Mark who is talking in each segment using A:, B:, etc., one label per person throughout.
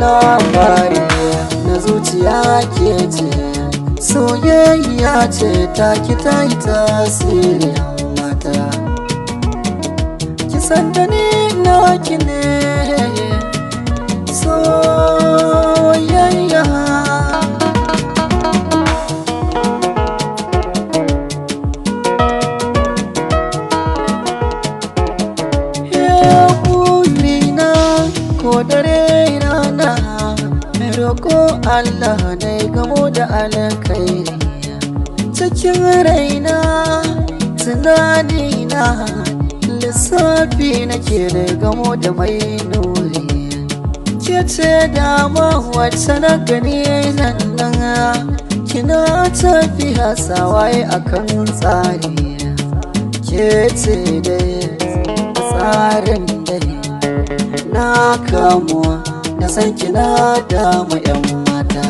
A: labari na zuciya ke ce, soyayya ce ta ki ta yi tasiri mata. Kisan da ni na ki ne soyayya. Ko dare rana roƙo Allah na gamo da alkhairi cikin raina, tunanina lissafi nake da gamo da mai nuri. Ke ce dama wacce na gani nan kina tafiya sawaye akan tsari. Ke ce dai tsarin dai na kamuwa da san kina dama 'yan mata.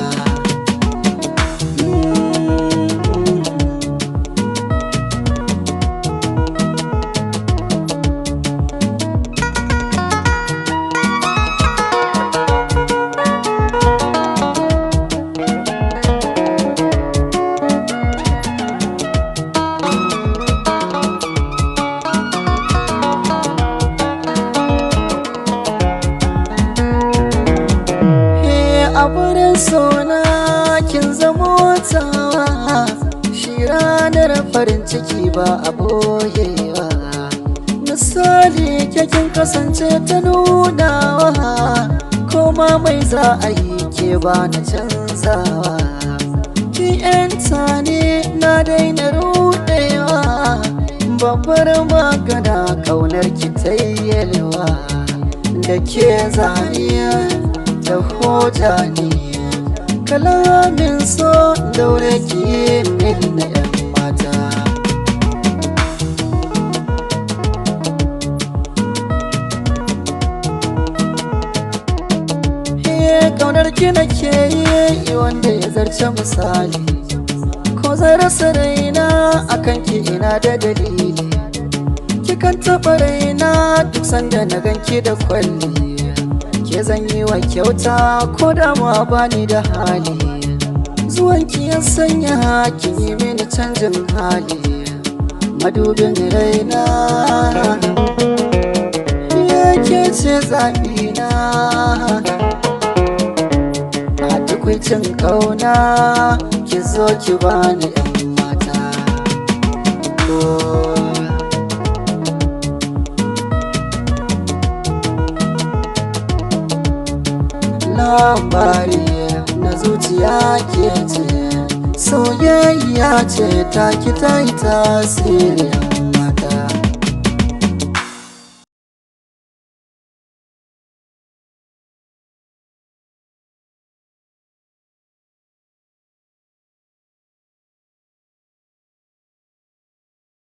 A: A wurin sona kin zamo tawa, shi ranar farin ciki ba a boyewa. Misali kin kasance ta nunawa, koma mai za a yi ke ba na canzawa. Ki yanta ne na daina rudewa, babbar magana kaunar ki ta yelwa. Da ke zaniya da hoja ne kalamin so daure ki min na 'yan mata. Kaunar ki nake yi wanda ya zarce misali, ko zan rasa raina akan ki ina da dalili. Kikan taɓa raina duk sanda na ganki da kwalli, ke zan yi wa kyauta ko da ma bani da hali. Zuwanki ya sanya ki yi mini canjin hali, madubin raina yake ce zaɓina. A tukwicin kauna ki zo ki bani 'yan mata. Labari na zuciya ke ce, soyayya ce ta ki ta yi tasiri.